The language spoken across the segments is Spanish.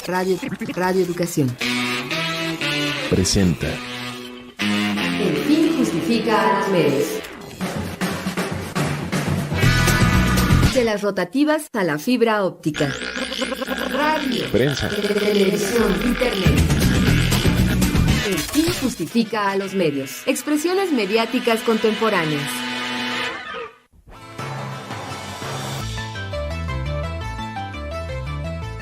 Radio Educación presenta El fin justifica a los medios. De las rotativas a la fibra óptica. Radio, prensa, televisión, internet. El fin justifica a los medios. Expresiones mediáticas contemporáneas.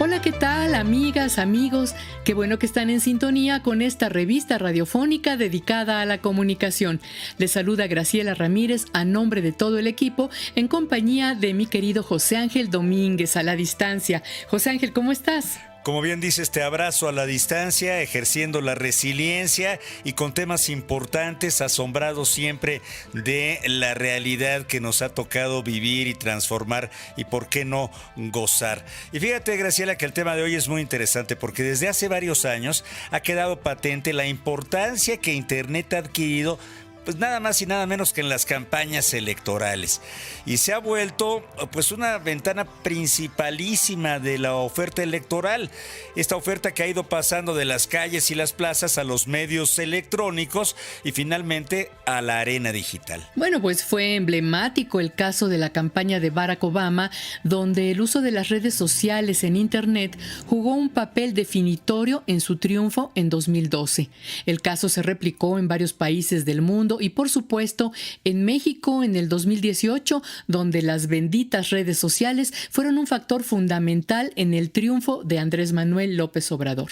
Hola, ¿qué tal, amigas, amigos? Qué bueno que están en sintonía con esta revista radiofónica dedicada a la comunicación. Les saluda Graciela Ramírez a nombre de todo el equipo, en compañía de mi querido José Ángel Domínguez a la distancia. José Ángel, ¿cómo estás? Como bien dices, te abrazo a la distancia, ejerciendo la resiliencia y con temas importantes, asombrados siempre de la realidad que nos ha tocado vivir y transformar y, por qué no, gozar. Y fíjate, Graciela, que el tema de hoy es muy interesante porque desde hace varios años ha quedado patente la importancia que Internet ha adquirido, pues nada más y nada menos que en las campañas electorales. Y se ha vuelto pues una ventana principalísima de la oferta electoral. Esta oferta que ha ido pasando de las calles y las plazas a los medios electrónicos y finalmente a la arena digital. Bueno, pues fue emblemático el caso de la campaña de Barack Obama, donde el uso de las redes sociales en Internet jugó un papel definitorio en su triunfo en 2012. El caso se replicó en varios países del mundo y, por supuesto, en México en el 2018, donde las benditas redes sociales fueron un factor fundamental en el triunfo de Andrés Manuel López Obrador.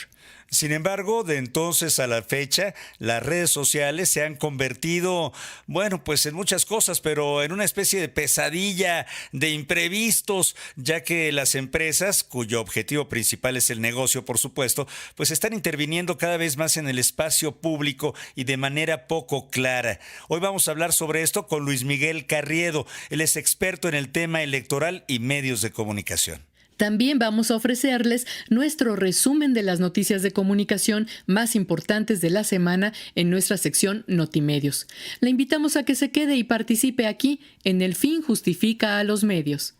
Sin embargo, de entonces a la fecha, las redes sociales se han convertido, bueno, pues en muchas cosas, pero en una especie de pesadilla de imprevistos, ya que las empresas, cuyo objetivo principal es el negocio, por supuesto, pues están interviniendo cada vez más en el espacio público y de manera poco clara. Hoy vamos a hablar sobre esto con Luis Miguel Carriedo. Él es experto en el tema electoral y medios de comunicación. También vamos a ofrecerles nuestro resumen de las noticias de comunicación más importantes de la semana en nuestra sección Notimedios. La invitamos a que se quede y participe aquí en El fin justifica a los medios.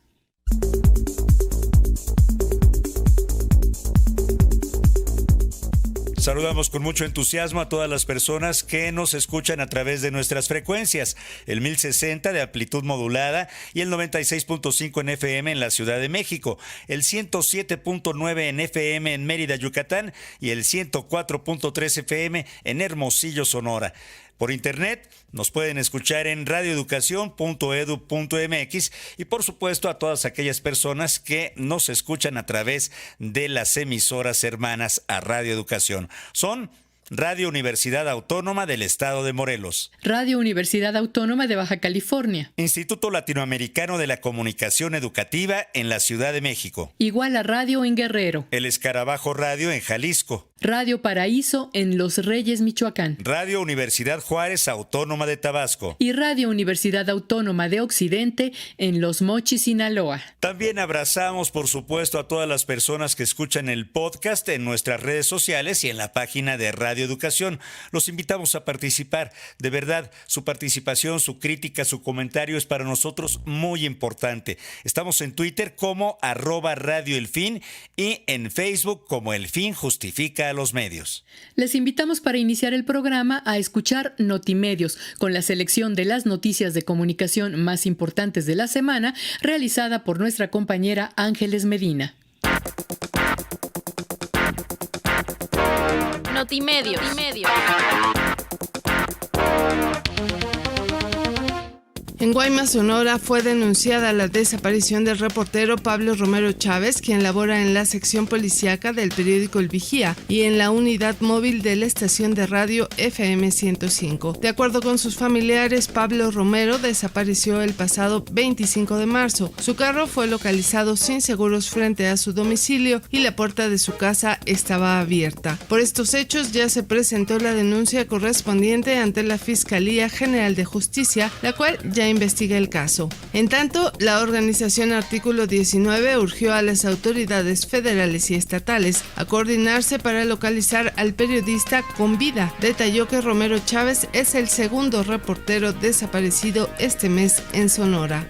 Saludamos con mucho entusiasmo a todas las personas que nos escuchan a través de nuestras frecuencias, el 1060 de amplitud modulada y el 96.5 en FM en la Ciudad de México, el 107.9 en FM en Mérida, Yucatán y el 104.3 FM en Hermosillo, Sonora. Por internet nos pueden escuchar en radioeducacion.edu.mx y por supuesto a todas aquellas personas que nos escuchan a través de las emisoras hermanas a Radio Educación. Son Radio Universidad Autónoma del Estado de Morelos, Radio Universidad Autónoma de Baja California, Instituto Latinoamericano de la Comunicación Educativa en la Ciudad de México, Igual a Radio en Guerrero, El Escarabajo Radio en Jalisco, Radio Paraíso en Los Reyes, Michoacán, Radio Universidad Juárez Autónoma de Tabasco y Radio Universidad Autónoma de Occidente en Los Mochis, Sinaloa. También abrazamos, por supuesto, a todas las personas que escuchan el podcast en nuestras redes sociales y en la página de Radio Educación. Los invitamos a participar. De verdad, su participación, su crítica, su comentario es para nosotros muy importante. Estamos en Twitter como @radioelfin y en Facebook como El Fin Justifica a los Medios. Les invitamos para iniciar el programa a escuchar Notimedios, con la selección de las noticias de comunicación más importantes de la semana, realizada por nuestra compañera Ángeles Medina. Notimedios. En Guaymas, Sonora, fue denunciada la desaparición del reportero Pablo Romero Chávez, quien labora en la sección policíaca del periódico El Vigía y en la unidad móvil de la estación de radio FM 105. De acuerdo con sus familiares, Pablo Romero desapareció el pasado 25 de marzo. Su carro fue localizado sin seguros frente a su domicilio y la puerta de su casa estaba abierta. Por estos hechos ya se presentó la denuncia correspondiente ante la Fiscalía General de Justicia, la cual ya investiga el caso. En tanto, la organización Artículo 19 urgió a las autoridades federales y estatales a coordinarse para localizar al periodista con vida. Detalló que Romero Chávez es el segundo reportero desaparecido este mes en Sonora.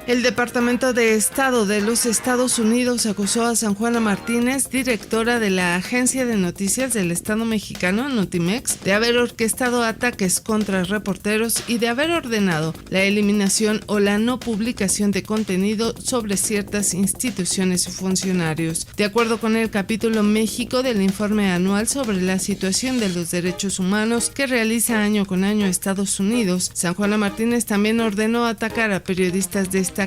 El Departamento de Estado de los Estados Unidos acusó a San Juana Martínez, directora de la Agencia de Noticias del Estado mexicano, Notimex, de haber orquestado ataques contra reporteros y de haber ordenado la eliminación o la no publicación de contenido sobre ciertas instituciones y funcionarios. De acuerdo con el capítulo México del informe anual sobre la situación de los derechos humanos que realiza año con año Estados Unidos, San Juana Martínez también ordenó atacar a periodistas destacados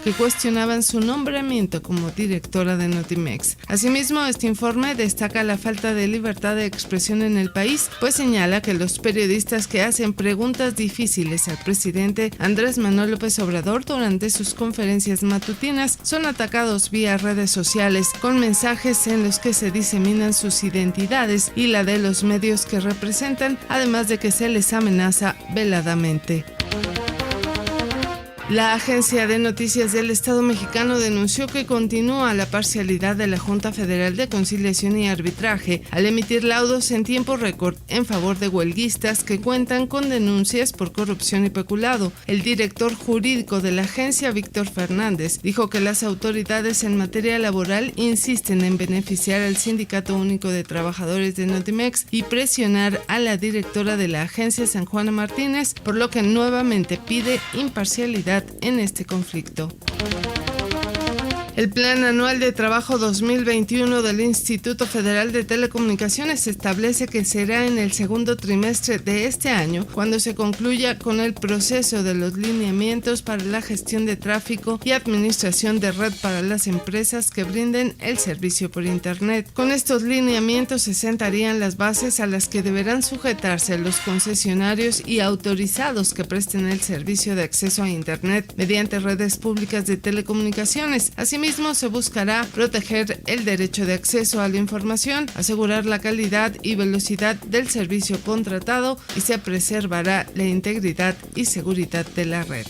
que cuestionaban su nombramiento como directora de Notimex. Asimismo, este informe destaca la falta de libertad de expresión en el país, pues señala que los periodistas que hacen preguntas difíciles al presidente Andrés Manuel López Obrador durante sus conferencias matutinas son atacados vía redes sociales con mensajes en los que se diseminan sus identidades y la de los medios que representan, además de que se les amenaza veladamente. La Agencia de Noticias del Estado mexicano denunció que continúa la parcialidad de la Junta Federal de Conciliación y Arbitraje al emitir laudos en tiempo récord en favor de huelguistas que cuentan con denuncias por corrupción y peculado. El director jurídico de la agencia, Víctor Fernández, dijo que las autoridades en materia laboral insisten en beneficiar al Sindicato Único de Trabajadores de Notimex y presionar a la directora de la agencia, San Juana Martínez, por lo que nuevamente pide imparcialidad en este conflicto. El Plan Anual de Trabajo 2021 del Instituto Federal de Telecomunicaciones establece que será en el segundo trimestre de este año cuando se concluya con el proceso de los lineamientos para la gestión de tráfico y administración de red para las empresas que brinden el servicio por Internet. Con estos lineamientos se sentarían las bases a las que deberán sujetarse los concesionarios y autorizados que presten el servicio de acceso a Internet mediante redes públicas de telecomunicaciones. Asimismo, se buscará proteger el derecho de acceso a la información, asegurar la calidad y velocidad del servicio contratado y se preservará la integridad y seguridad de la red.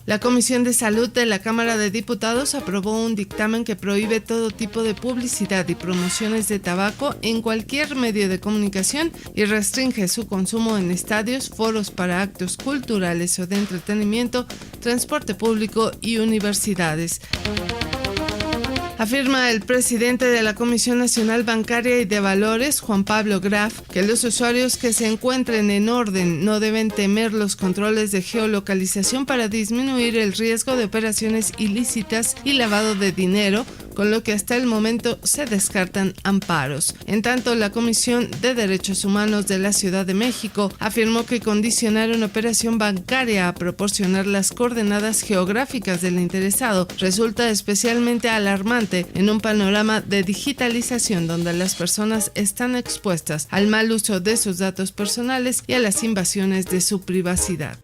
La Comisión de Salud de la Cámara de Diputados aprobó un dictamen que prohíbe todo tipo de publicidad y promociones de tabaco en cualquier medio de comunicación y restringe su consumo en estadios, foros para actos culturales o de entretenimiento, transporte público y universidades. Afirma el presidente de la Comisión Nacional Bancaria y de Valores, Juan Pablo Graf, que los usuarios que se encuentren en orden no deben temer los controles de geolocalización para disminuir el riesgo de operaciones ilícitas y lavado de dinero, con lo que hasta el momento se descartan amparos. En tanto, la Comisión de Derechos Humanos de la Ciudad de México afirmó que condicionar una operación bancaria a proporcionar las coordenadas geográficas del interesado resulta especialmente alarmante en un panorama de digitalización donde las personas están expuestas al mal uso de sus datos personales y a las invasiones de su privacidad.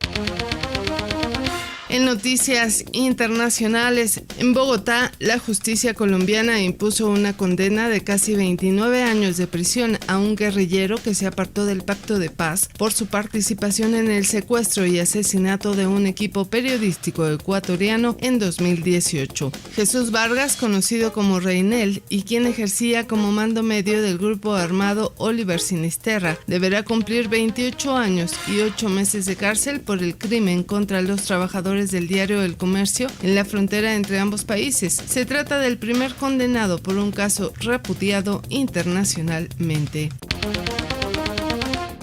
En noticias internacionales, en Bogotá, la justicia colombiana impuso una condena de casi 29 años de prisión a un guerrillero que se apartó del Pacto de Paz por su participación en el secuestro y asesinato de un equipo periodístico ecuatoriano en 2018. Jesús Vargas, conocido como Reinel y quien ejercía como mando medio del grupo armado Oliver Sinisterra, deberá cumplir 28 años y 8 meses de cárcel por el crimen contra los trabajadores del diario El Comercio en la frontera entre ambos países. Se trata del primer condenado por un caso repudiado internacionalmente.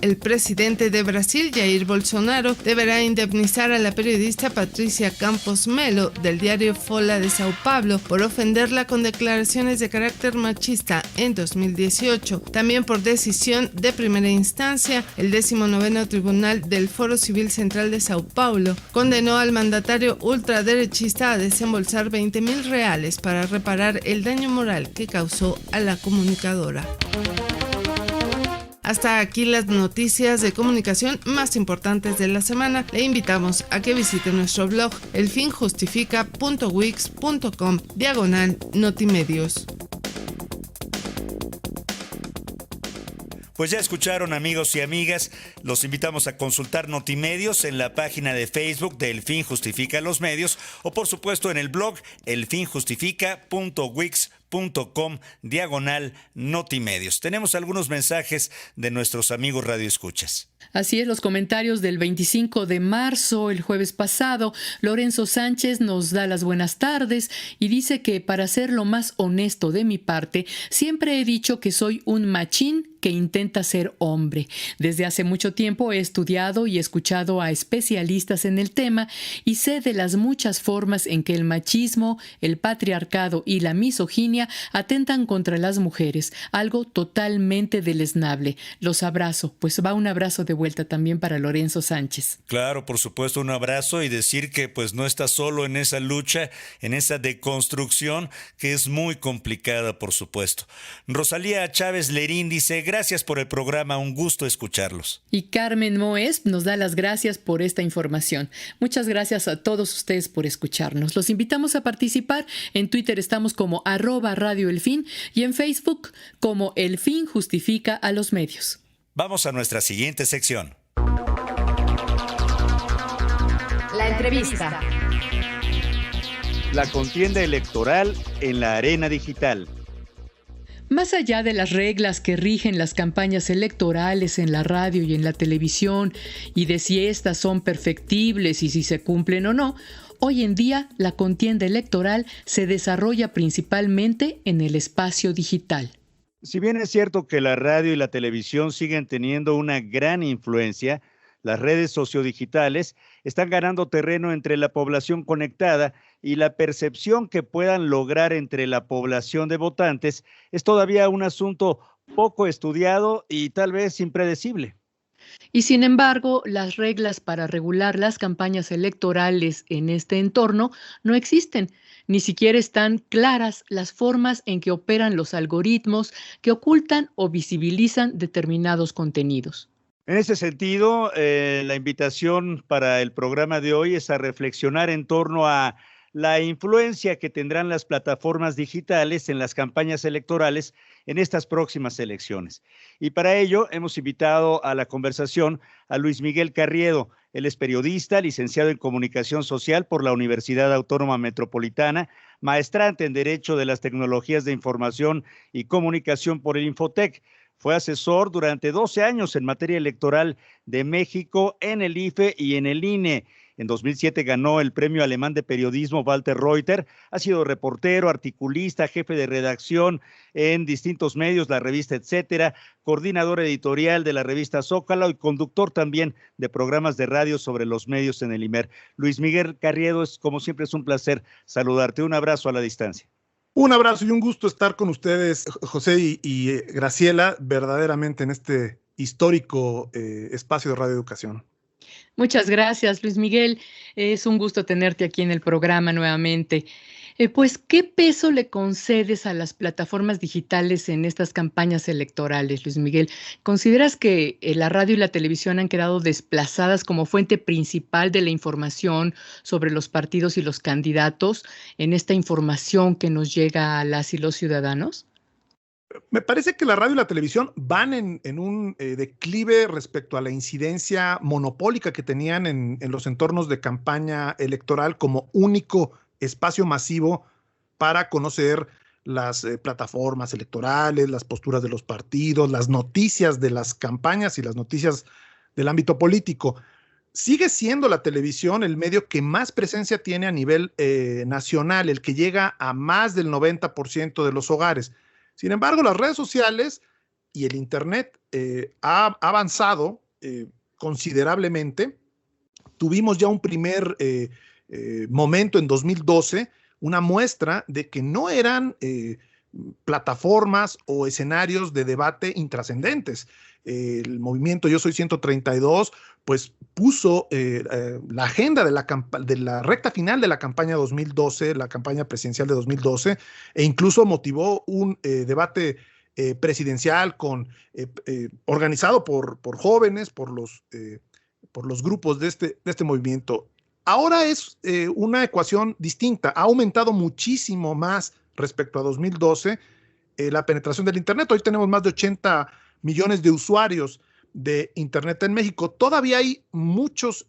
El presidente de Brasil, Jair Bolsonaro, deberá indemnizar a la periodista Patricia Campos Melo del diario Folha de Sao Paulo por ofenderla con declaraciones de carácter machista en 2018. También por decisión de primera instancia, el 19º Tribunal del Foro Civil Central de Sao Paulo condenó al mandatario ultraderechista a desembolsar 20.000 reales para reparar el daño moral que causó a la comunicadora. Hasta aquí las noticias de comunicación más importantes de la semana. Le invitamos a que visite nuestro blog elfinjustifica.wix.com/notimedios. Pues ya escucharon, amigos y amigas, los invitamos a consultar Notimedios en la página de Facebook de El Fin Justifica los Medios o por supuesto en el blog elfinjustifica.wix.com. facebook.com/notimedios. Tenemos algunos mensajes de nuestros amigos radioescuchas. Así es, los comentarios del 25 de marzo, el jueves pasado. Lorenzo Sánchez nos da las buenas tardes y dice que, para ser lo más honesto de mi parte, siempre he dicho que soy un machín que intenta ser hombre. Desde hace mucho tiempo he estudiado y escuchado a especialistas en el tema y sé de las muchas formas en que el machismo, el patriarcado y la misoginia atentan contra las mujeres, algo totalmente deleznable. Los abrazo, pues va un abrazo de vuelta también para Lorenzo Sánchez. Claro, por supuesto, un abrazo y decir que pues no está solo en esa lucha, en esa deconstrucción que es muy complicada, por supuesto. Rosalía Chávez Lerín dice: gracias por el programa, un gusto escucharlos. Y Carmen Moes nos da las gracias por esta información. Muchas gracias a todos ustedes por escucharnos. Los invitamos a participar. En Twitter estamos como @Radio El Fin y en Facebook como El Fin Justifica a los Medios. Vamos a nuestra siguiente sección. La entrevista. La contienda electoral en la arena digital. Más allá de las reglas que rigen las campañas electorales en la radio y en la televisión, y de si éstas son perfectibles y si se cumplen o no, hoy en día la contienda electoral se desarrolla principalmente en el espacio digital. Si bien es cierto que la radio y la televisión siguen teniendo una gran influencia, las redes sociodigitales están ganando terreno entre la población conectada y la percepción que puedan lograr entre la población de votantes es todavía un asunto poco estudiado y tal vez impredecible. Y sin embargo, las reglas para regular las campañas electorales en este entorno no existen. Ni siquiera están claras las formas en que operan los algoritmos que ocultan o visibilizan determinados contenidos. En ese sentido, la invitación para el programa de hoy es a reflexionar en torno a la influencia que tendrán las plataformas digitales en las campañas electorales en estas próximas elecciones. Y para ello hemos invitado a la conversación a Luis Miguel Carriedo. Él es periodista, licenciado en Comunicación Social por la Universidad Autónoma Metropolitana, maestrante en Derecho de las Tecnologías de Información y Comunicación por el Infotec. Fue asesor durante 12 años en materia electoral de México en el IFE y en el INE. En 2007 ganó el Premio Alemán de Periodismo Walter Reuter. Ha sido reportero, articulista, jefe de redacción en distintos medios, la revista Etcétera, coordinador editorial de la revista Zócalo y conductor también de programas de radio sobre los medios en el IMER. Luis Miguel Carriedo, como siempre es un placer saludarte. Un abrazo a la distancia. Un abrazo y un gusto estar con ustedes, José y Graciela, verdaderamente en este histórico espacio de Radio Educación. Muchas gracias, Luis Miguel. Es un gusto tenerte aquí en el programa nuevamente. Pues, ¿qué peso le concedes a las plataformas digitales en estas campañas electorales, Luis Miguel? ¿Consideras que la radio y la televisión han quedado desplazadas como fuente principal de la información sobre los partidos y los candidatos en esta información que nos llega a las y los ciudadanos? Me parece que la radio y la televisión van en un declive respecto a la incidencia monopólica que tenían en los entornos de campaña electoral como único espacio masivo para conocer las plataformas electorales, las posturas de los partidos, las noticias de las campañas y las noticias del ámbito político. Sigue siendo la televisión el medio que más presencia tiene a nivel nacional, el que llega a más del 90% de los hogares. Sin embargo, las redes sociales y el Internet ha avanzado considerablemente. Tuvimos ya un primer momento en 2012, una muestra de que no eran plataformas o escenarios de debate intrascendentes. El movimiento Yo Soy 132 pues puso la agenda de la recta final de la campaña 2012, la campaña presidencial de 2012, e incluso motivó un debate presidencial organizado por jóvenes, por los grupos de este movimiento. Ahora es una ecuación distinta. Ha aumentado muchísimo más respecto a 2012 la penetración del Internet. Hoy tenemos más de 80 millones de usuarios de Internet en México. Todavía hay muchos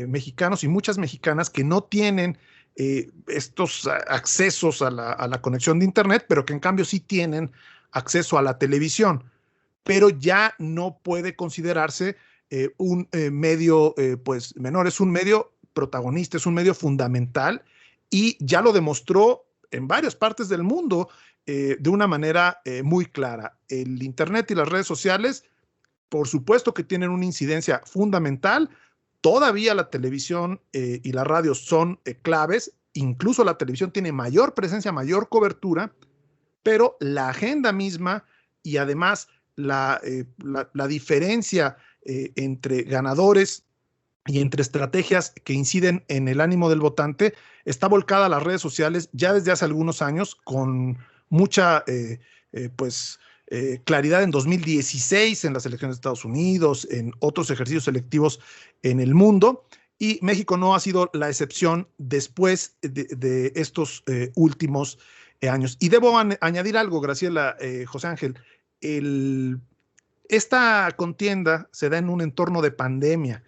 mexicanos y muchas mexicanas que no tienen estos accesos a la conexión de Internet, pero que en cambio sí tienen acceso a la televisión, pero ya no puede considerarse un medio pues menor, es un medio protagonista, es un medio fundamental y ya lo demostró en varias partes del mundo de una manera muy clara. El Internet y las redes sociales, por supuesto que tienen una incidencia fundamental. Todavía la televisión y la radio son claves, incluso la televisión tiene mayor presencia, mayor cobertura, pero la agenda misma y además la diferencia entre ganadores y entre estrategias que inciden en el ánimo del votante está volcada a las redes sociales ya desde hace algunos años con mucha claridad en 2016 en las elecciones de Estados Unidos, en otros ejercicios selectivos en el mundo, y México no ha sido la excepción después de estos últimos años. Y debo añadir algo, Graciela, José Ángel, esta contienda se da en un entorno de pandemia,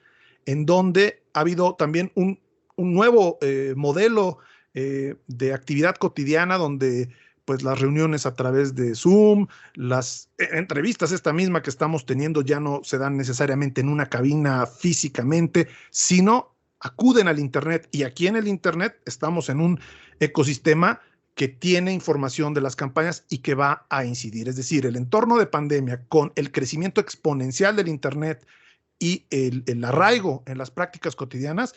en donde ha habido también un nuevo modelo de actividad cotidiana, donde pues las reuniones a través de Zoom, las entrevistas esta misma que estamos teniendo ya no se dan necesariamente en una cabina físicamente, sino acuden al Internet, y aquí en el Internet estamos en un ecosistema que tiene información de las campañas y que va a incidir. Es decir, el entorno de pandemia con el crecimiento exponencial del Internet y el arraigo en las prácticas cotidianas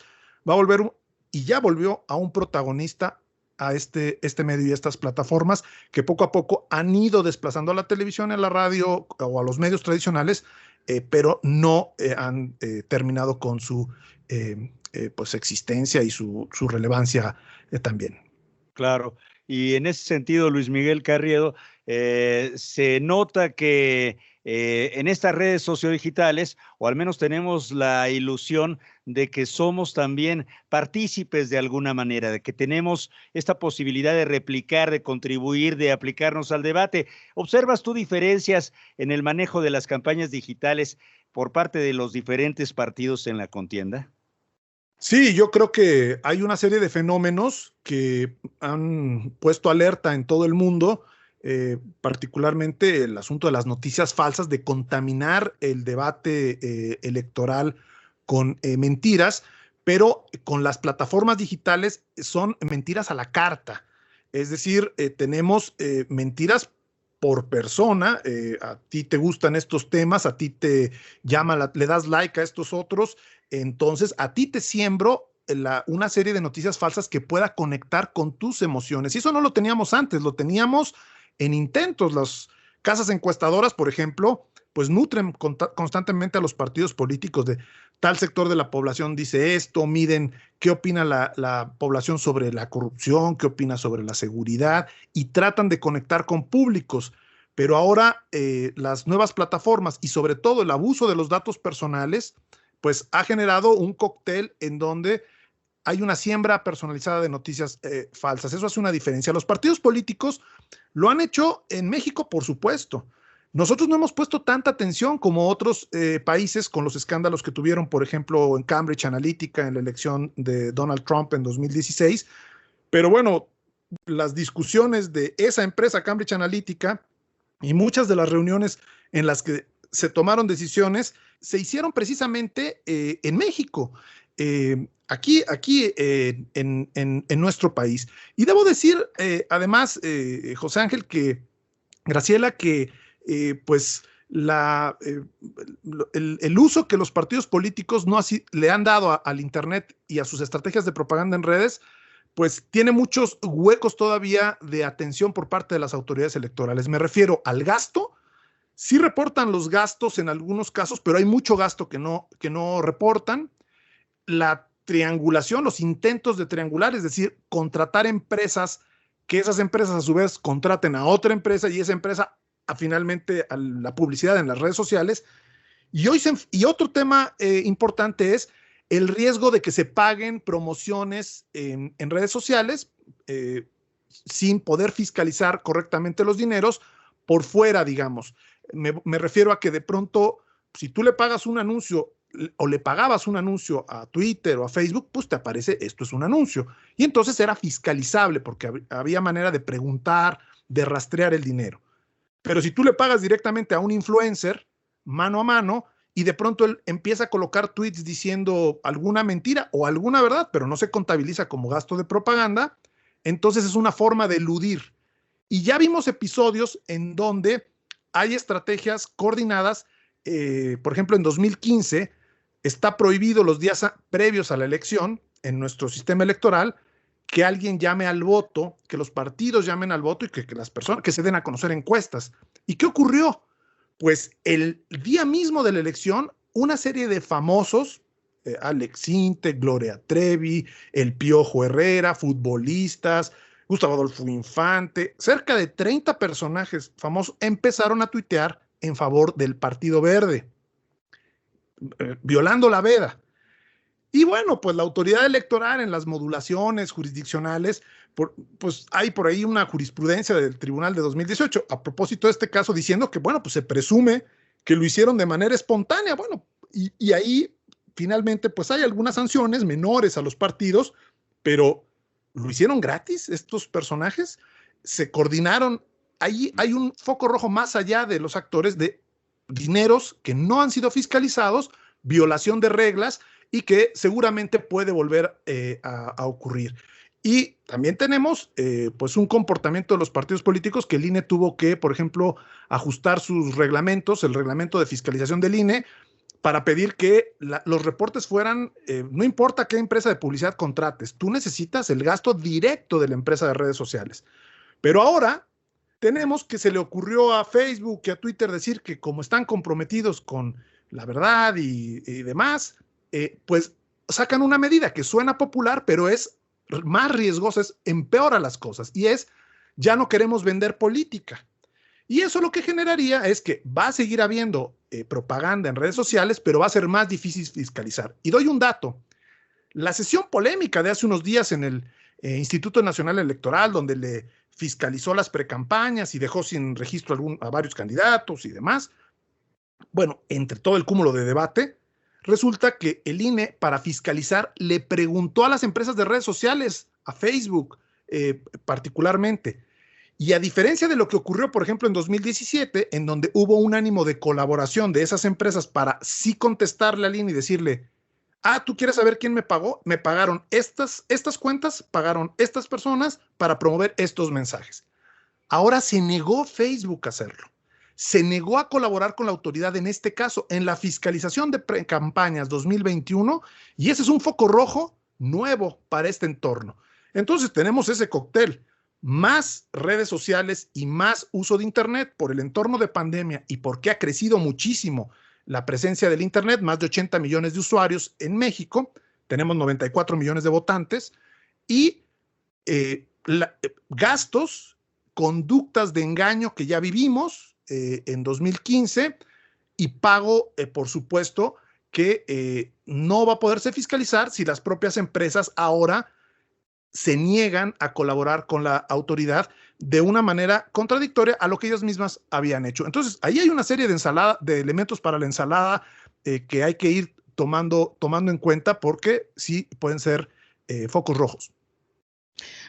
va a volver, y ya volvió, a un protagonista a este medio y estas plataformas que poco a poco han ido desplazando a la televisión, a la radio o a los medios tradicionales, pero no han terminado con su pues existencia y su relevancia también. Claro, y en ese sentido, Luis Miguel Carriedo, se nota que en estas redes sociodigitales, o al menos tenemos la ilusión de que somos también partícipes de alguna manera, de que tenemos esta posibilidad de replicar, de contribuir, de aplicarnos al debate. ¿Observas tú diferencias en el manejo de las campañas digitales por parte de los diferentes partidos en la contienda? Sí, yo creo que hay una serie de fenómenos que han puesto alerta en todo el mundo, particularmente el asunto de las noticias falsas, de contaminar el debate electoral con mentiras, pero con las plataformas digitales son mentiras a la carta. Es decir, tenemos mentiras por persona. A ti te gustan estos temas, a ti te llama, le das like a estos otros, entonces a ti te siembro una serie de noticias falsas que pueda conectar con tus emociones. Y eso no lo teníamos antes, lo teníamos en intentos. Las casas encuestadoras, por ejemplo, pues nutren constantemente a los partidos políticos de tal sector de la población dice esto, miden qué opina la población sobre la corrupción, qué opina sobre la seguridad, y tratan de conectar con públicos. Pero ahora las nuevas plataformas y sobre todo el abuso de los datos personales, pues ha generado un cóctel en donde hay una siembra personalizada de noticias falsas. Eso hace una diferencia. Los partidos políticos lo han hecho en México, por supuesto. Nosotros no hemos puesto tanta atención como otros países con los escándalos que tuvieron, por ejemplo, en Cambridge Analytica, en la elección de Donald Trump en 2016. Pero bueno, las discusiones de esa empresa, Cambridge Analytica, y muchas de las reuniones en las que se tomaron decisiones, se hicieron precisamente en México, aquí en nuestro país. Y debo decir, además, José Ángel, Graciela, que pues el uso que los partidos políticos le han dado al Internet y a sus estrategias de propaganda en redes, pues tiene muchos huecos todavía de atención por parte de las autoridades electorales. Me refiero al gasto. Sí reportan los gastos en algunos casos, pero hay mucho gasto que no reportan. La triangulación, los intentos de triangular, es decir, contratar empresas, que esas empresas a su vez contraten a otra empresa y esa empresa finalmente a la publicidad en las redes sociales. Y otro tema importante es el riesgo de que se paguen promociones en redes sociales sin poder fiscalizar correctamente los dineros por fuera, digamos. Me refiero a que de pronto, si tú le pagas un anuncio o le pagabas un anuncio a Twitter o a Facebook, pues te aparece esto es un anuncio. Y entonces era fiscalizable porque había manera de preguntar, de rastrear el dinero. Pero si tú le pagas directamente a un influencer, mano a mano, y de pronto él empieza a colocar tweets diciendo alguna mentira o alguna verdad, pero no se contabiliza como gasto de propaganda, entonces es una forma de eludir. Y ya vimos episodios en donde hay estrategias coordinadas. Por ejemplo, en 2015 está prohibido los días previos a la elección en nuestro sistema electoral que alguien llame al voto, que los partidos llamen al voto y que las personas que se den a conocer encuestas. ¿Y qué ocurrió? Pues el día mismo de la elección, una serie de famosos, Alex Intec, Gloria Trevi, el Piojo Herrera, futbolistas, Gustavo Adolfo Infante, cerca de 30 personajes famosos empezaron a tuitear en favor del Partido Verde, violando la veda. Y bueno, pues la autoridad electoral en las modulaciones jurisdiccionales, pues hay por ahí una jurisprudencia del Tribunal de 2018 a propósito de este caso diciendo que, bueno, pues se presume que lo hicieron de manera espontánea. Bueno, y ahí finalmente pues hay algunas sanciones menores a los partidos, pero ¿lo hicieron gratis estos personajes? Se coordinaron. Ahí hay un foco rojo más allá de los actores de dineros que no han sido fiscalizados, violación de reglas y que seguramente puede volver a ocurrir. Y también tenemos pues un comportamiento de los partidos políticos que el INE tuvo que, por ejemplo, ajustar sus reglamentos, el reglamento de fiscalización del INE, para pedir que los reportes fueran, no importa qué empresa de publicidad contrates, tú necesitas el gasto directo de la empresa de redes sociales. Pero ahora tenemos que se le ocurrió a Facebook y a Twitter decir que como están comprometidos con la verdad y demás, pues sacan una medida que suena popular, pero es más riesgosa, empeora las cosas, y es, ya no queremos vender política. Y eso lo que generaría es que va a seguir habiendo propaganda en redes sociales, pero va a ser más difícil fiscalizar. Y doy un dato. La sesión polémica de hace unos días en el Instituto Nacional Electoral, donde le fiscalizó las precampañas y dejó sin registro a varios candidatos y demás, bueno, entre todo el cúmulo de debate, resulta que el INE, para fiscalizar, le preguntó a las empresas de redes sociales, a Facebook particularmente. Y a diferencia de lo que ocurrió, por ejemplo, en 2017, en donde hubo un ánimo de colaboración de esas empresas para sí contestarle al INE y decirle, ¿tú quieres saber quién me pagó? Me pagaron estas cuentas, pagaron estas personas para promover estos mensajes. Ahora se negó Facebook a hacerlo. Se negó a colaborar con la autoridad en este caso, en la fiscalización de campañas 2021, y ese es un foco rojo nuevo para este entorno. Entonces tenemos ese cóctel, más redes sociales y más uso de Internet por el entorno de pandemia y porque ha crecido muchísimo la presencia del Internet, más de 80 millones de usuarios en México, tenemos 94 millones de votantes, y gastos, conductas de engaño que ya vivimos en 2015, y pago, por supuesto, que no va a poderse fiscalizar si las propias empresas ahora se niegan a colaborar con la autoridad de una manera contradictoria a lo que ellas mismas habían hecho. Entonces, ahí hay una serie de elementos para la ensalada que hay que ir tomando en cuenta, porque sí pueden ser focos rojos.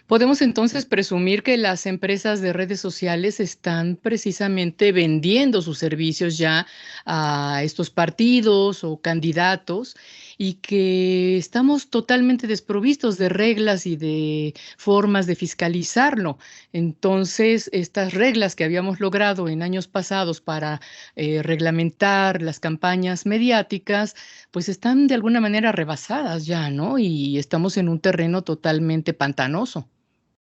Podemos entonces presumir que las empresas de redes sociales están precisamente vendiendo sus servicios ya a estos partidos o candidatos, y que estamos totalmente desprovistos de reglas y de formas de fiscalizarlo. Entonces, estas reglas que habíamos logrado en años pasados para reglamentar las campañas mediáticas, pues están de alguna manera rebasadas ya, ¿no? Y estamos en un terreno totalmente pantanoso.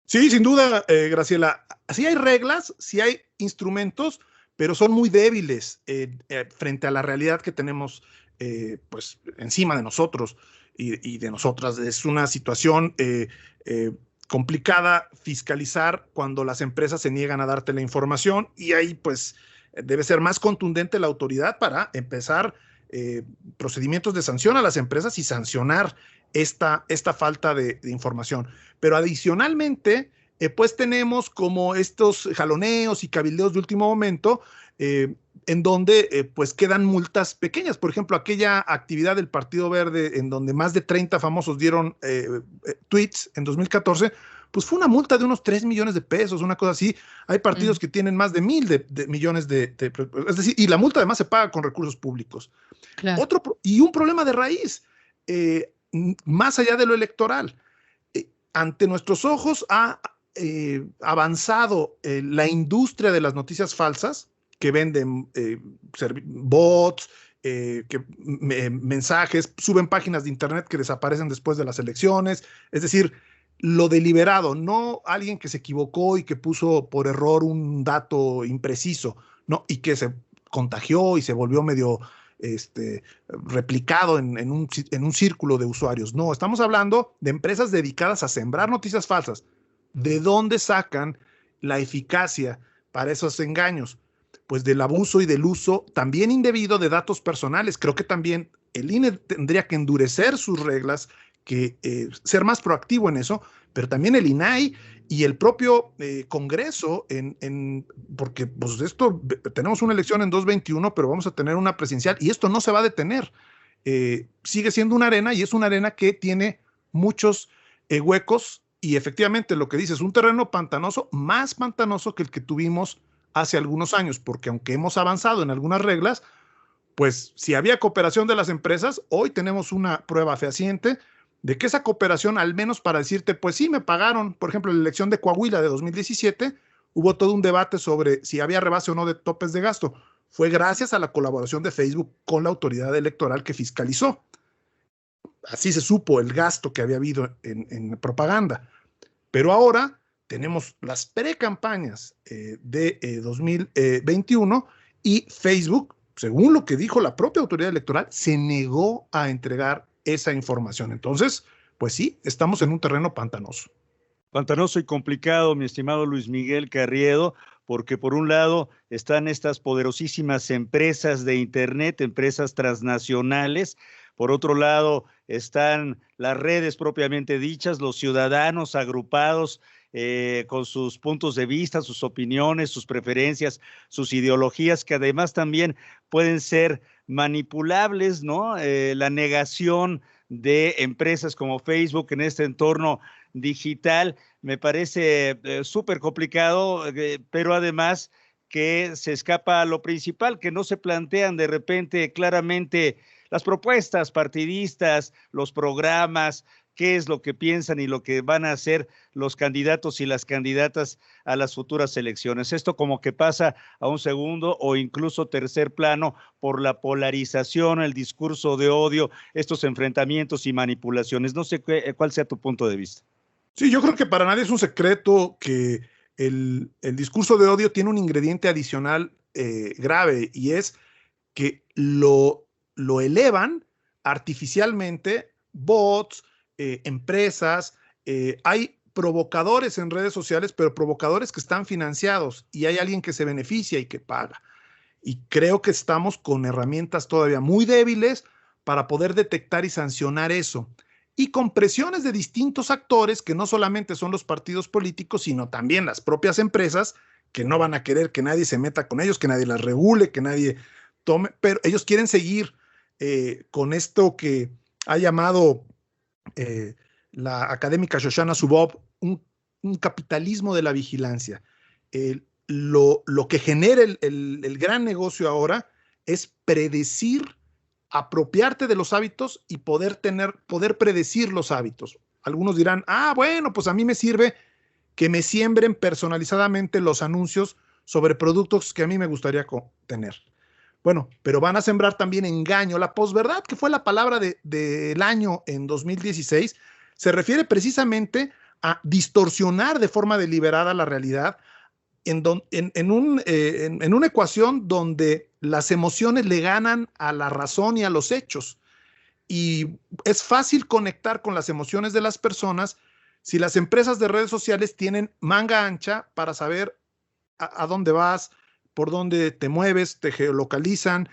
Sí, sin duda, Graciela. Sí hay reglas, sí hay instrumentos, pero son muy débiles frente a la realidad que tenemos pues encima de nosotros y de nosotras. Es una situación complicada fiscalizar cuando las empresas se niegan a darte la información, y ahí pues debe ser más contundente la autoridad para empezar procedimientos de sanción a las empresas y sancionar esta falta de información. Pero adicionalmente, pues tenemos como estos jaloneos y cabildeos de último momento en donde pues quedan multas pequeñas. Por ejemplo, aquella actividad del Partido Verde en donde más de 30 famosos dieron tweets en 2014, pues fue una multa de unos 3 millones de pesos, una cosa así. Hay partidos que tienen más de 1,000 millones es decir, y la multa además se paga con recursos públicos. Claro. Y un problema de raíz, más allá de lo electoral. Ante nuestros ojos ha avanzado la industria de las noticias falsas, que venden bots, mensajes, suben páginas de internet que desaparecen después de las elecciones. Es decir, lo deliberado, no alguien que se equivocó y que puso por error un dato impreciso, ¿no? Y que se contagió y se volvió medio replicado en un círculo de usuarios. No, estamos hablando de empresas dedicadas a sembrar noticias falsas. ¿De dónde sacan la eficacia para esos engaños? Pues del abuso y del uso también indebido de datos personales. Creo que también el INE tendría que endurecer sus reglas, que ser más proactivo en eso, pero también el INAI y el propio Congreso, porque pues tenemos una elección en 2021, pero vamos a tener una presidencial y esto no se va a detener. Sigue siendo una arena y es una arena que tiene muchos huecos y efectivamente lo que dices, es un terreno pantanoso, más pantanoso que el que tuvimos hace algunos años, porque aunque hemos avanzado en algunas reglas, pues si había cooperación de las empresas, hoy tenemos una prueba fehaciente de que esa cooperación, al menos para decirte, pues sí, me pagaron. Por ejemplo, en la elección de Coahuila de 2017, hubo todo un debate sobre si había rebase o no de topes de gasto. Fue gracias a la colaboración de Facebook con la autoridad electoral que fiscalizó. Así se supo el gasto que había habido en propaganda. Pero ahora tenemos las precampañas de 2021 y Facebook, según lo que dijo la propia autoridad electoral, se negó a entregar esa información. Entonces, pues sí, estamos en un terreno pantanoso. Pantanoso y complicado, mi estimado Luis Miguel Carriedo, porque por un lado están estas poderosísimas empresas de Internet, empresas transnacionales. Por otro lado están las redes propiamente dichas, los ciudadanos agrupados con sus puntos de vista, sus opiniones, sus preferencias, sus ideologías, que además también pueden ser manipulables, ¿no? La negación de empresas como Facebook en este entorno digital me parece súper complicado, pero además que se escapa a lo principal, que no se plantean de repente claramente las propuestas partidistas, los programas, qué es lo que piensan y lo que van a hacer los candidatos y las candidatas a las futuras elecciones. Esto como que pasa a un segundo o incluso tercer plano por la polarización, el discurso de odio, estos enfrentamientos y manipulaciones. No sé cuál sea tu punto de vista. Sí, yo creo que para nadie es un secreto que el discurso de odio tiene un ingrediente adicional grave, y es que lo elevan artificialmente bots, empresas, hay provocadores en redes sociales, pero provocadores que están financiados y hay alguien que se beneficia y que paga. Y creo que estamos con herramientas todavía muy débiles para poder detectar y sancionar eso. Y con presiones de distintos actores que no solamente son los partidos políticos, sino también las propias empresas, que no van a querer que nadie se meta con ellos, que nadie las regule, que nadie tome, pero ellos quieren seguir con esto que ha llamado la académica Shoshana Zuboff un capitalismo de la vigilancia. Lo que genera el gran negocio ahora es predecir, apropiarte de los hábitos y poder predecir los hábitos. Algunos dirán, bueno, pues a mí me sirve que me siembren personalizadamente los anuncios sobre productos que a mí me gustaría tener. Bueno, pero van a sembrar también engaño. La posverdad, que fue la palabra del año en 2016, se refiere precisamente a distorsionar de forma deliberada la realidad en una ecuación donde las emociones le ganan a la razón y a los hechos. Y es fácil conectar con las emociones de las personas si las empresas de redes sociales tienen manga ancha para saber a dónde vas, por dónde te mueves, te geolocalizan,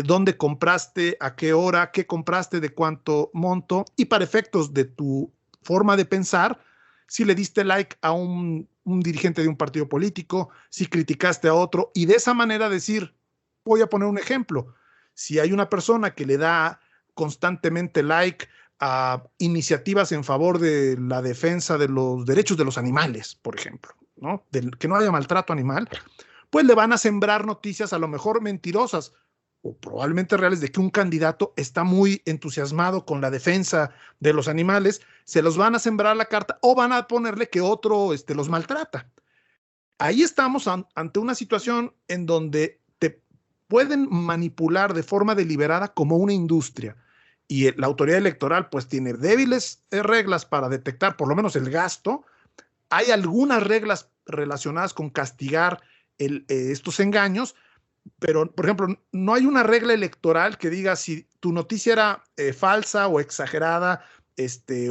dónde compraste, a qué hora, qué compraste, de cuánto monto, y para efectos de tu forma de pensar, si le diste like a un dirigente de un partido político, si criticaste a otro, y de esa manera decir, voy a poner un ejemplo. Si hay una persona que le da constantemente like a iniciativas en favor de la defensa de los derechos de los animales, por ejemplo, ¿no? Que no haya maltrato animal, pues le van a sembrar noticias a lo mejor mentirosas o probablemente reales de que un candidato está muy entusiasmado con la defensa de los animales, se los van a sembrar la carta o van a ponerle que otro los maltrata. Ahí estamos ante una situación en donde te pueden manipular de forma deliberada como una industria. Y la autoridad electoral pues tiene débiles reglas para detectar por lo menos el gasto. Hay algunas reglas relacionadas con castigar estos engaños, pero por ejemplo no hay una regla electoral que diga si tu noticia era falsa o exagerada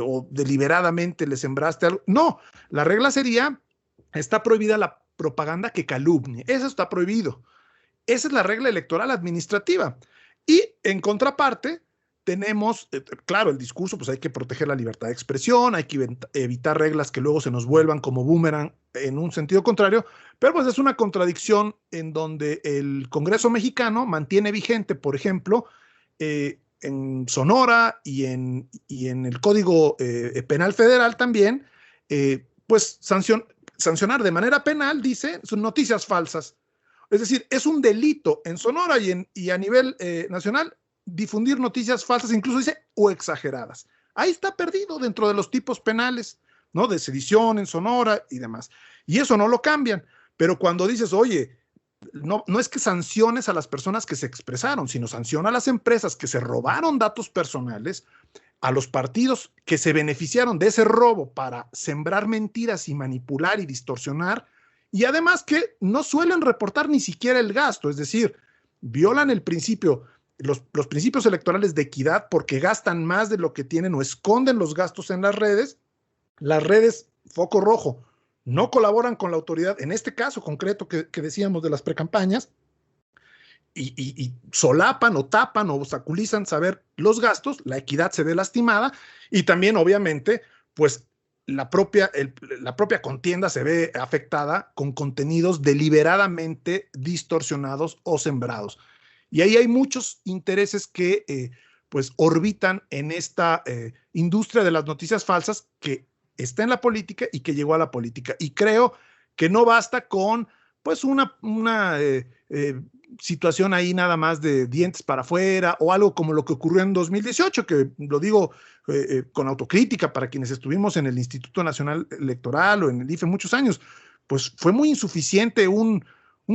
o deliberadamente le sembraste algo. No, la regla sería, está prohibida la propaganda que calumnie. Eso está prohibido. Esa es la regla electoral administrativa. Y en contraparte tenemos, claro, el discurso, pues hay que proteger la libertad de expresión, hay que evitar reglas que luego se nos vuelvan como boomerang en un sentido contrario, pero pues es una contradicción en donde el Congreso mexicano mantiene vigente, por ejemplo, en Sonora y en el Código Penal Federal también, pues sancionar de manera penal, dice, son noticias falsas. Es decir, es un delito en Sonora y a nivel nacional difundir noticias falsas, incluso dice, o exageradas. Ahí está perdido dentro de los tipos penales, ¿no? De sedición en Sonora y demás. Y eso no lo cambian. Pero cuando dices, oye, no es que sanciones a las personas que se expresaron, sino sanciona a las empresas que se robaron datos personales, a los partidos que se beneficiaron de ese robo para sembrar mentiras y manipular y distorsionar, y además que no suelen reportar ni siquiera el gasto, es decir, violan el principio, los principios electorales de equidad porque gastan más de lo que tienen o esconden los gastos en las redes, foco rojo, no colaboran con la autoridad, en este caso concreto que decíamos de las precampañas, y solapan o tapan o obstaculizan saber los gastos, la equidad se ve lastimada y también obviamente pues la propia contienda se ve afectada con contenidos deliberadamente distorsionados o sembrados. Y ahí hay muchos intereses que pues orbitan en esta industria de las noticias falsas que está en la política y que llegó a la política. Y creo que no basta con pues una situación ahí nada más de dientes para afuera o algo como lo que ocurrió en 2018, que lo digo con autocrítica para quienes estuvimos en el Instituto Nacional Electoral o en el IFE muchos años, pues fue muy insuficiente un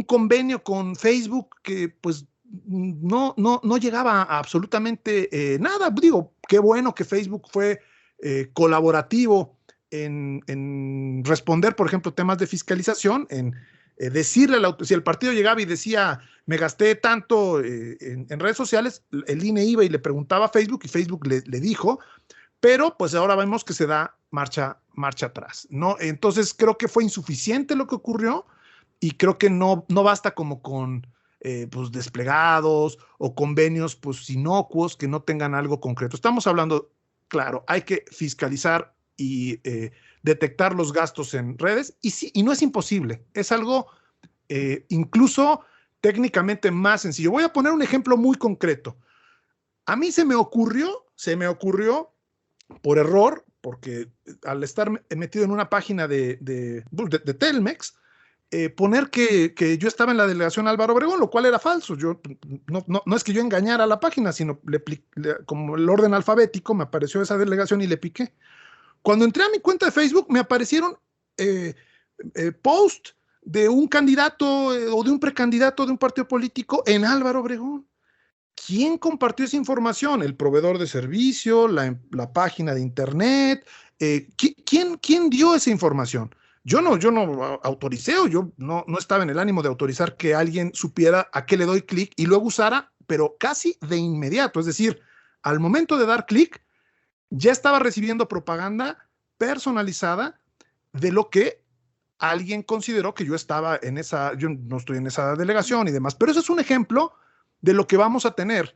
convenio con Facebook que pues no llegaba a absolutamente nada. Digo, qué bueno que Facebook fue colaborativo en responder, por ejemplo, temas de fiscalización, en decirle si el partido llegaba y decía me gasté tanto en redes sociales, el INE iba y le preguntaba a Facebook y Facebook le dijo, pero pues ahora vemos que se da marcha atrás, ¿no? Entonces creo que fue insuficiente lo que ocurrió y creo que no basta como con pues desplegados o convenios pues inocuos que no tengan algo concreto. Estamos hablando, claro, hay que fiscalizar y detectar los gastos en redes y no es imposible, es algo incluso técnicamente más sencillo. Voy a poner un ejemplo muy concreto. A mí se me ocurrió por error, porque al estar metido en una página de Telmex, poner que yo estaba en la delegación Álvaro Obregón, lo cual era falso. Yo no es que yo engañara a la página, sino como el orden alfabético me apareció esa delegación y le piqué. Cuando entré a mi cuenta de Facebook me aparecieron posts de un candidato o de un precandidato de un partido político en Álvaro Obregón. ¿Quién compartió esa información? ¿El proveedor de servicio? ¿La página de internet? ¿Quién dio esa información? Yo no autoricé o yo no estaba en el ánimo de autorizar que alguien supiera a qué le doy clic y luego usara, pero casi de inmediato. Es decir, al momento de dar clic, ya estaba recibiendo propaganda personalizada de lo que alguien consideró que yo estaba en yo no estoy en esa delegación y demás. Pero eso es un ejemplo de lo que vamos a tener.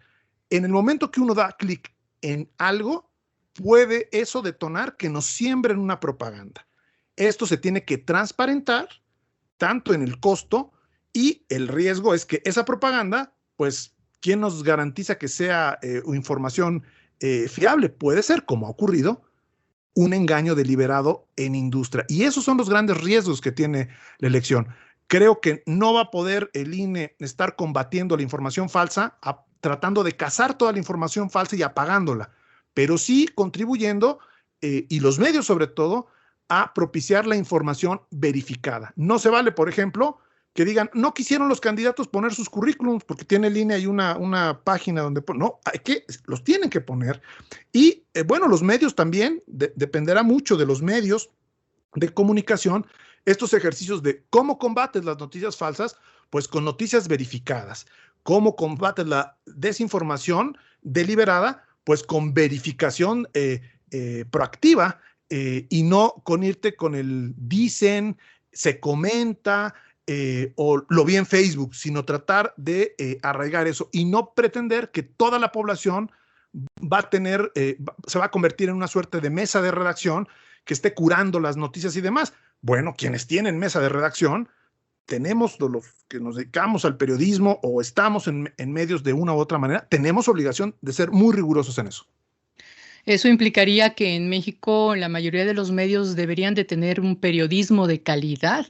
En el momento que uno da clic en algo, puede eso detonar que nos siembren una propaganda. Esto se tiene que transparentar tanto en el costo y el riesgo es que esa propaganda pues, ¿quién nos garantiza que sea información fiable? Puede ser, como ha ocurrido, un engaño deliberado en industria. Y esos son los grandes riesgos que tiene la elección. Creo que no va a poder el INE estar combatiendo la información falsa, tratando de cazar toda la información falsa y apagándola, pero sí contribuyendo, y los medios sobre todo, a propiciar la información verificada. No se vale, por ejemplo, que digan, no quisieron los candidatos poner sus currículums porque tiene el INE ahí una página donde... No, los tienen que poner. Y bueno, los medios también, dependerá mucho de los medios de comunicación, estos ejercicios de cómo combates las noticias falsas, pues con noticias verificadas. Cómo combates la desinformación deliberada, pues con verificación proactiva, y no con irte con el dicen, se comenta, o lo vi en Facebook, sino tratar de arraigar eso y no pretender que toda la población va a tener, se va a convertir en una suerte de mesa de redacción que esté curando las noticias y demás. Bueno, quienes tienen mesa de redacción, tenemos los que nos dedicamos al periodismo o estamos en medios de una u otra manera, tenemos obligación de ser muy rigurosos en eso. Eso implicaría que en México la mayoría de los medios deberían de tener un periodismo de calidad,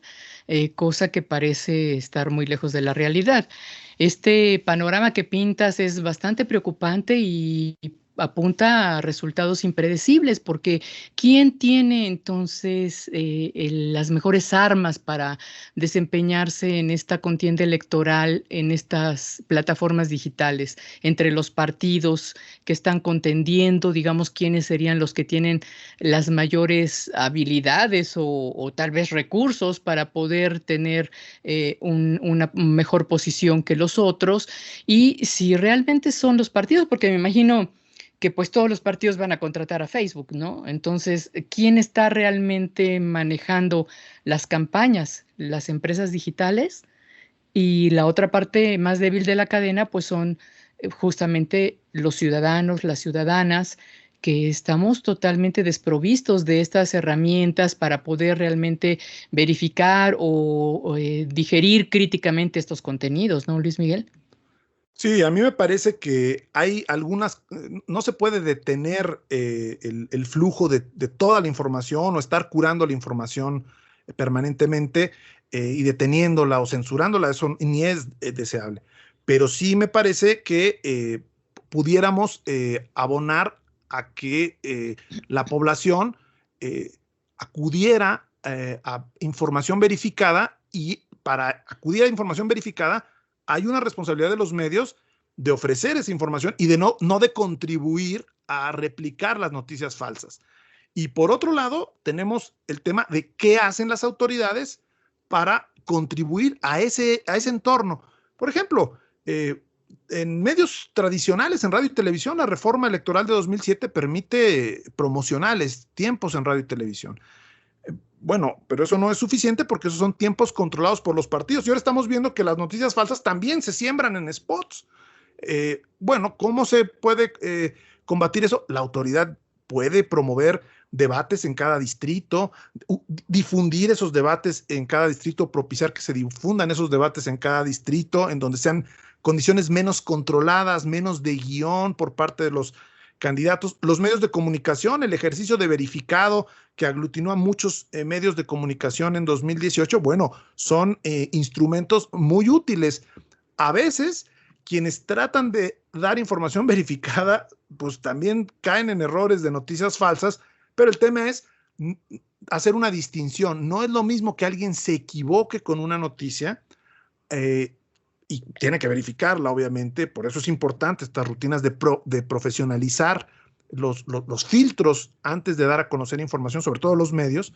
cosa que parece estar muy lejos de la realidad. Este panorama que pintas es bastante preocupante y apunta a resultados impredecibles, porque ¿quién tiene entonces las mejores armas para desempeñarse en esta contienda electoral, en estas plataformas digitales, entre los partidos que están contendiendo, digamos, quiénes serían los que tienen las mayores habilidades o tal vez recursos para poder tener una mejor posición que los otros? Y si realmente son los partidos, porque me imagino que pues todos los partidos van a contratar a Facebook, ¿no? Entonces, ¿quién está realmente manejando las campañas? ¿Las empresas digitales? Y la otra parte más débil de la cadena, pues son justamente los ciudadanos, las ciudadanas, que estamos totalmente desprovistos de estas herramientas para poder realmente verificar o digerir críticamente estos contenidos, ¿no, Luis Miguel? Sí, a mí me parece que hay algunas, no se puede detener el flujo de toda la información o estar curando la información permanentemente y deteniéndola o censurándola, eso ni es deseable. Pero sí me parece que pudiéramos abonar a que la población acudiera a información verificada, y para acudir a información verificada hay una responsabilidad de los medios de ofrecer esa información y de no de contribuir a replicar las noticias falsas. Y por otro lado, tenemos el tema de qué hacen las autoridades para contribuir a ese entorno. Por ejemplo, en medios tradicionales, en radio y televisión, la reforma electoral de 2007 permite promocionales, tiempos en radio y televisión. Bueno, pero eso no es suficiente porque esos son tiempos controlados por los partidos. Y ahora estamos viendo que las noticias falsas también se siembran en spots. Bueno, ¿cómo se puede combatir eso? La autoridad puede promover debates en cada distrito, difundir esos debates en cada distrito, propiciar que se difundan esos debates en cada distrito, en donde sean condiciones menos controladas, menos de guión por parte de los candidatos. Los medios de comunicación, el ejercicio de verificado que aglutinó a muchos medios de comunicación en 2018, bueno, son instrumentos muy útiles. A veces, quienes tratan de dar información verificada, pues también caen en errores de noticias falsas, pero el tema es hacer una distinción. No es lo mismo que alguien se equivoque con una noticia, y tiene que verificarla, obviamente. Por eso es importante estas rutinas de profesionalizar los filtros antes de dar a conocer información, sobre todo los medios,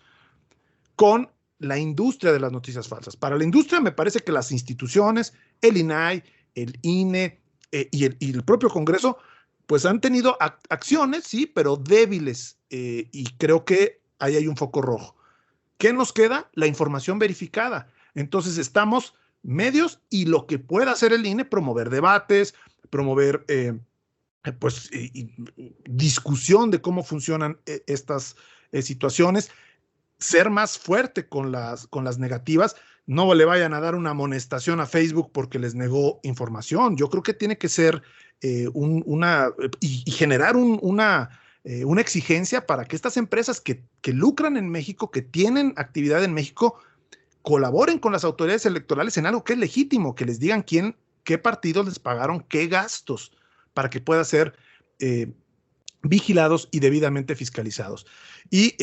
con la industria de las noticias falsas. Para la industria me parece que las instituciones, el INAI, el INE y el propio Congreso, pues han tenido acciones, sí, pero débiles, y creo que ahí hay un foco rojo. ¿Qué nos queda? La información verificada. Entonces estamos medios y lo que pueda hacer el INE, promover debates, promover discusión de cómo funcionan estas situaciones, ser más fuerte con las negativas, no le vayan a dar una amonestación a Facebook porque les negó información. Yo creo que tiene que ser y generar una exigencia para que estas empresas que lucran en México, que tienen actividad en México, colaboren con las autoridades electorales en algo que es legítimo, que les digan qué partidos les pagaron, qué gastos, para que pueda ser vigilados y debidamente fiscalizados. Y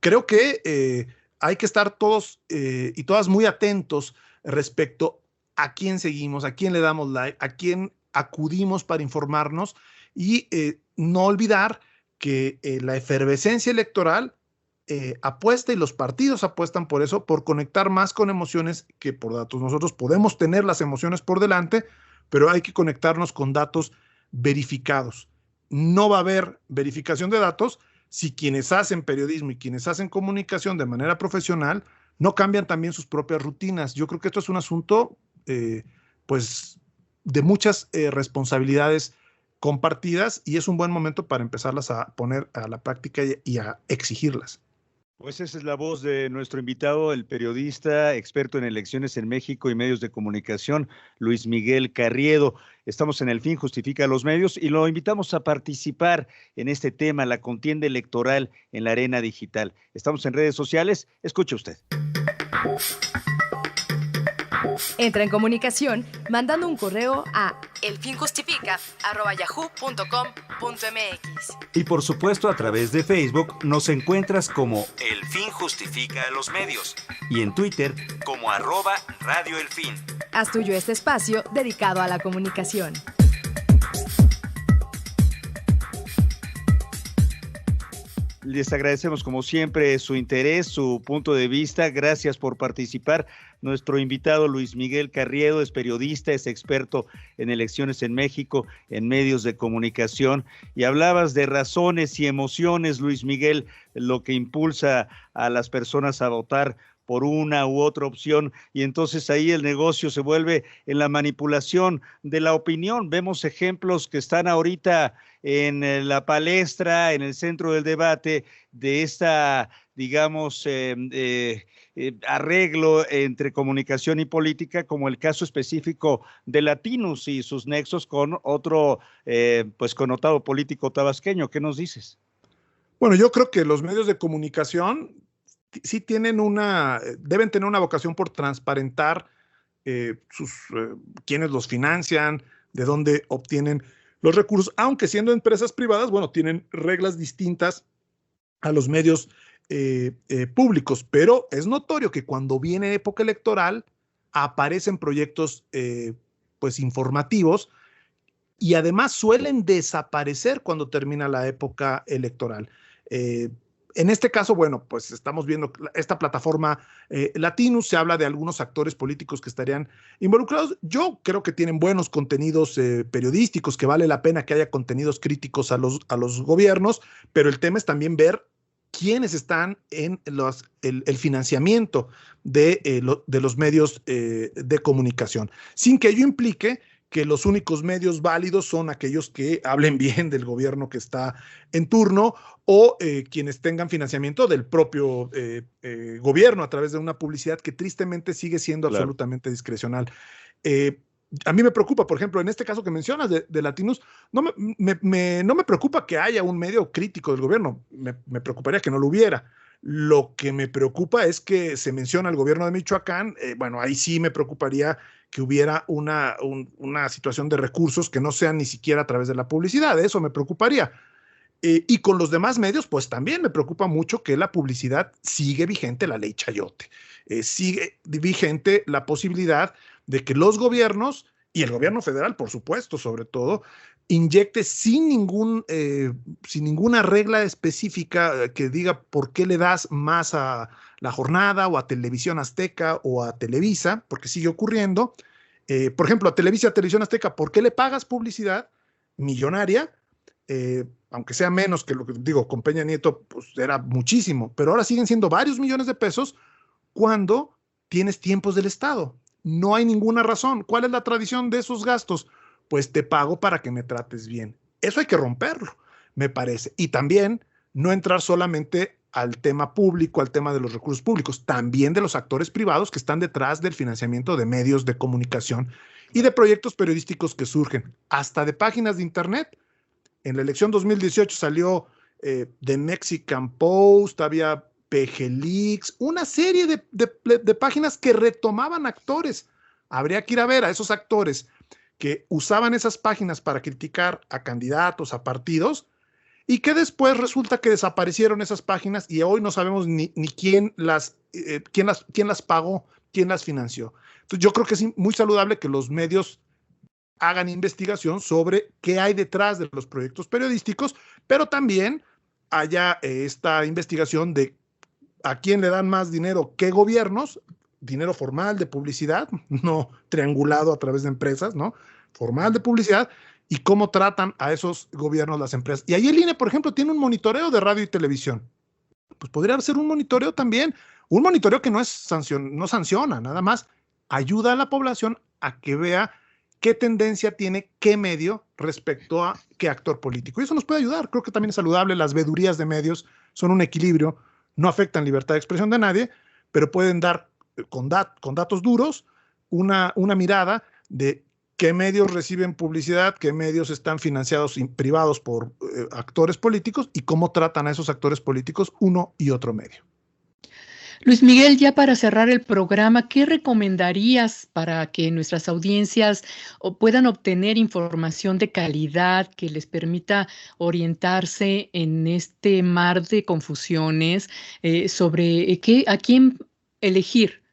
creo que hay que estar todos y todas muy atentos respecto a quién seguimos, a quién le damos like, a quién acudimos para informarnos y no olvidar que la efervescencia electoral apuesta y los partidos apuestan por eso, por conectar más con emociones que por datos. Nosotros podemos tener las emociones por delante, pero hay que conectarnos con datos verificados. No va a haber verificación de datos si quienes hacen periodismo y quienes hacen comunicación de manera profesional no cambian también sus propias rutinas. Yo creo que esto es un asunto pues de muchas responsabilidades compartidas y es un buen momento para empezarlas a poner a la práctica y a exigirlas. Pues esa es la voz de nuestro invitado, el periodista, experto en elecciones en México y medios de comunicación, Luis Miguel Carriedo. Estamos en El Fin Justifica los Medios y lo invitamos a participar en este tema, la contienda electoral en la arena digital. Estamos en redes sociales, escuche usted. Entra en comunicación mandando un correo a elfinjustifica@yahoo.com.mx. Y por supuesto a través de Facebook nos encuentras como El Fin Justifica los Medios y en Twitter como @radioelfin. Haz tuyo este espacio dedicado a la comunicación. Les agradecemos como siempre su interés, su punto de vista. Gracias por participar. Nuestro invitado Luis Miguel Carriedo es periodista, es experto en elecciones en México, en medios de comunicación. Y hablabas de razones y emociones, Luis Miguel, lo que impulsa a las personas a votar por una u otra opción, y entonces ahí el negocio se vuelve en la manipulación de la opinión. Vemos ejemplos que están ahorita en la palestra, en el centro del debate de esta, digamos, arreglo entre comunicación y política, como el caso específico de Latinus y sus nexos con otro, pues, connotado político tabasqueño. ¿Qué nos dices? Bueno, yo creo que los medios de comunicación sí deben tener una vocación por transparentar quiénes los financian, de dónde obtienen los recursos, aunque siendo empresas privadas, bueno, tienen reglas distintas a los medios públicos, pero es notorio que cuando viene época electoral aparecen proyectos pues informativos y además suelen desaparecer cuando termina la época electoral. En este caso, bueno, pues estamos viendo esta plataforma Latinus, se habla de algunos actores políticos que estarían involucrados. Yo creo que tienen buenos contenidos periodísticos, que vale la pena que haya contenidos críticos a los gobiernos, pero el tema es también ver quiénes están en el financiamiento de los medios de comunicación, sin que ello implique que los únicos medios válidos son aquellos que hablen bien del gobierno que está en turno o quienes tengan financiamiento del propio gobierno a través de una publicidad que tristemente sigue siendo absolutamente discrecional. A mí me preocupa, por ejemplo, en este caso que mencionas de Latinus, no me preocupa que haya un medio crítico del gobierno, me preocuparía que no lo hubiera. Lo que me preocupa es que se menciona el gobierno de Michoacán, bueno, ahí sí me preocuparía que hubiera una situación de recursos que no sean ni siquiera a través de la publicidad, eso me preocuparía. Y con los demás medios, pues también me preocupa mucho que la publicidad sigue vigente, la ley Chayote, sigue vigente la posibilidad de que los gobiernos, y el gobierno federal, por supuesto, sobre todo, inyecte sin ninguna regla específica que diga por qué le das más a La Jornada o a Televisión Azteca o a Televisa, porque sigue ocurriendo. Por ejemplo, a Televisión Azteca, ¿por qué le pagas publicidad millonaria? Aunque sea menos que lo que digo, con Peña Nieto, pues era muchísimo, pero ahora siguen siendo varios millones de pesos cuando tienes tiempos del Estado. No hay ninguna razón. ¿Cuál es la tradición de esos gastos? Pues te pago para que me trates bien. Eso hay que romperlo, me parece. Y también no entrar solamente al tema público, al tema de los recursos públicos, también de los actores privados que están detrás del financiamiento de medios de comunicación y de proyectos periodísticos que surgen, hasta de páginas de internet. En la elección 2018 salió The Mexican Post, había PG Leaks, una serie de páginas que retomaban actores. Habría que ir a ver a esos actores que usaban esas páginas para criticar a candidatos, a partidos, y que después resulta que desaparecieron esas páginas y hoy no sabemos ni quién las pagó, quién las financió. Entonces yo creo que es muy saludable que los medios hagan investigación sobre qué hay detrás de los proyectos periodísticos, pero también haya esta investigación de a quién le dan más dinero, qué gobiernos, dinero formal de publicidad, no triangulado a través de empresas, ¿no? Formal de publicidad, y cómo tratan a esos gobiernos las empresas. Y ahí el INE, por ejemplo, tiene un monitoreo de radio y televisión. Pues podría ser un monitoreo también, un monitoreo que no sanciona, nada más ayuda a la población a que vea qué tendencia tiene qué medio respecto a qué actor político. Y eso nos puede ayudar. Creo que también es saludable. Las vedurías de medios son un equilibrio, no afectan libertad de expresión de nadie, pero pueden dar con datos duros una mirada de qué medios reciben publicidad, qué medios están financiados privados por actores políticos y cómo tratan a esos actores políticos uno y otro medio. Luis Miguel, ya para cerrar el programa, ¿qué recomendarías para que nuestras audiencias puedan obtener información de calidad que les permita orientarse en este mar de confusiones sobre a quién elegir?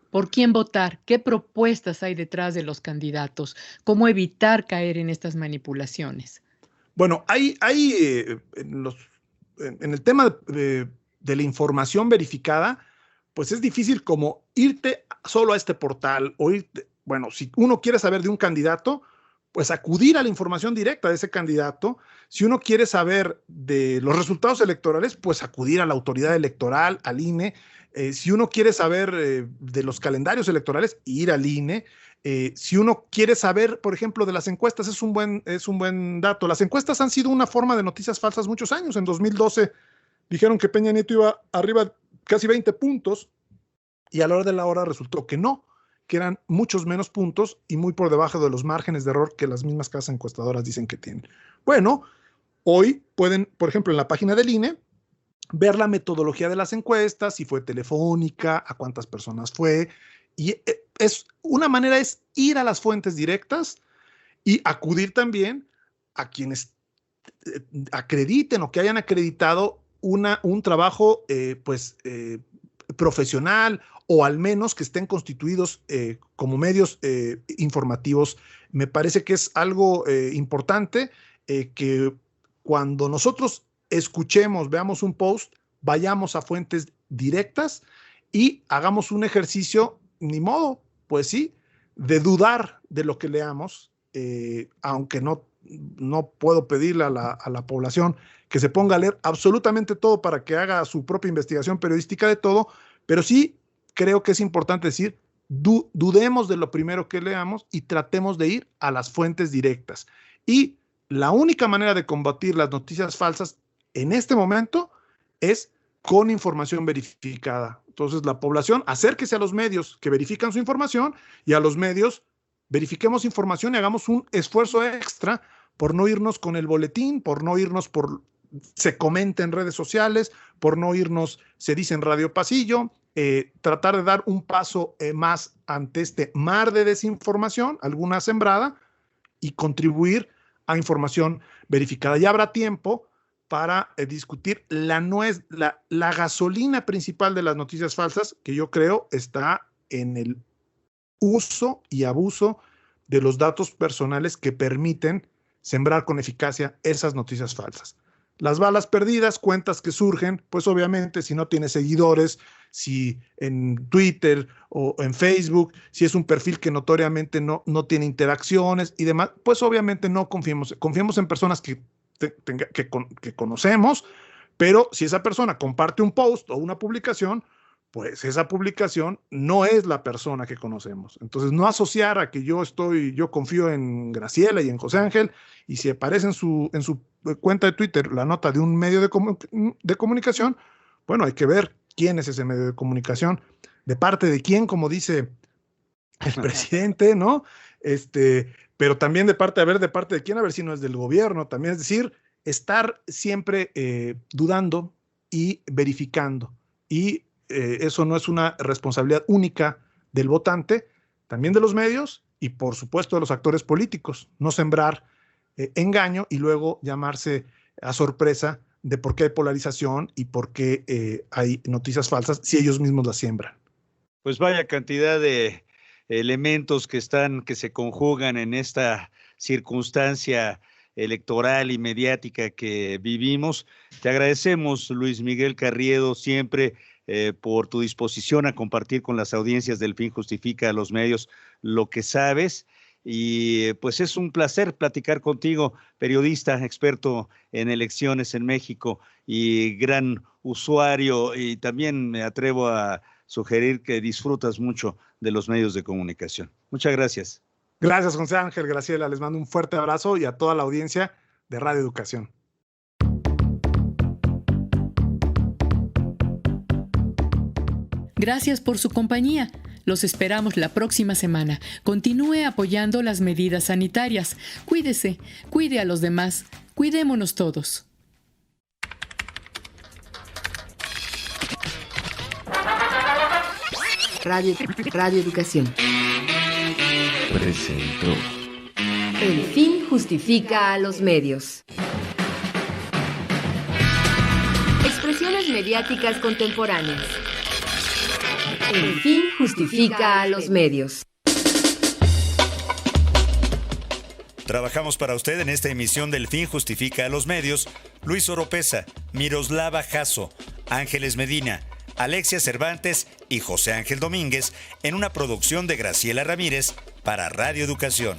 ¿Por quién votar? ¿Qué propuestas hay detrás de los candidatos? ¿Cómo evitar caer en estas manipulaciones? Bueno, hay en el tema de la información verificada, pues es difícil como irte solo a este portal o irte, bueno, si uno quiere saber de un candidato, pues acudir a la información directa de ese candidato. Si uno quiere saber de los resultados electorales, pues acudir a la autoridad electoral, al INE. Si uno quiere saber de los calendarios electorales, ir al INE. Si uno quiere saber, por ejemplo, de las encuestas, es un buen dato. Las encuestas han sido una forma de noticias falsas muchos años. En 2012 dijeron que Peña Nieto iba arriba casi 20 puntos y a la hora de la hora resultó que no, que eran muchos menos puntos y muy por debajo de los márgenes de error que las mismas casas encuestadoras dicen que tienen. Bueno, hoy pueden, por ejemplo, en la página del INE, ver la metodología de las encuestas, si fue telefónica, a cuántas personas fue, y una manera es ir a las fuentes directas y acudir también a quienes acrediten o que hayan acreditado un trabajo profesional o al menos que estén constituidos como medios informativos. Me parece que es algo importante que cuando nosotros escuchemos, veamos un post, vayamos a fuentes directas y hagamos un ejercicio, ni modo, pues sí, de dudar de lo que leamos, aunque no puedo pedirle a la población que se ponga a leer absolutamente todo para que haga su propia investigación periodística de todo, pero sí creo que es importante decir, dudemos de lo primero que leamos y tratemos de ir a las fuentes directas. Y la única manera de combatir las noticias falsas en este momento es con información verificada. Entonces, la población, acérquese a los medios que verifican su información y a los medios verifiquemos información y hagamos un esfuerzo extra por no irnos con el boletín, por no irnos por se comenta en redes sociales, por no irnos, se dice en Radio Pasillo, tratar de dar un paso más ante este mar de desinformación, alguna sembrada, y contribuir a información verificada. Ya habrá tiempo para discutir la gasolina principal de las noticias falsas, que yo creo está en el uso y abuso de los datos personales que permiten sembrar con eficacia esas noticias falsas. Las balas perdidas, cuentas que surgen, pues obviamente si no tiene seguidores, si en Twitter o en Facebook, si es un perfil que notoriamente no tiene interacciones y demás, pues obviamente no confiemos en personas que conocemos, pero si esa persona comparte un post o una publicación, pues esa publicación no es la persona que conocemos. Entonces, no asociar a que yo confío en Graciela y en José Ángel, y si aparece en su cuenta de Twitter la nota de un medio de comunicación, Bueno, hay que ver quién es ese medio de comunicación, de parte de quién, como dice el presidente, ¿no? Pero también de parte de quién, a ver si no es del gobierno, también, es decir, estar siempre dudando y verificando. Y eso no es una responsabilidad única del votante, también de los medios y por supuesto de los actores políticos, no sembrar engaño y luego llamarse a sorpresa de por qué hay polarización y por qué hay noticias falsas si ellos mismos las siembran. Pues vaya cantidad de elementos que se conjugan en esta circunstancia electoral y mediática que vivimos. Te agradecemos, Luis Miguel Carriedo, siempre por tu disposición a compartir con las audiencias del Fin Justifica a los Medios lo que sabes. Y pues es un placer platicar contigo, periodista, experto en elecciones en México y gran usuario, y también me atrevo a sugerir que disfrutas mucho de los medios de comunicación. Muchas gracias. Gracias, José Ángel, Graciela, les mando un fuerte abrazo y a toda la audiencia de Radio Educación. Gracias por su compañía. Los esperamos la próxima semana. Continúe apoyando las medidas sanitarias. Cuídese, cuide a los demás. Cuidémonos todos. Radio Educación. Presentó. El fin justifica a los medios. Expresiones mediáticas contemporáneas. El fin justifica a los medios. Trabajamos para usted en esta emisión del Fin Justifica a los Medios Luis Oropesa, Miroslava Jasso, Ángeles Medina, Alexia Cervantes y José Ángel Domínguez, en una producción de Graciela Ramírez para Radio Educación.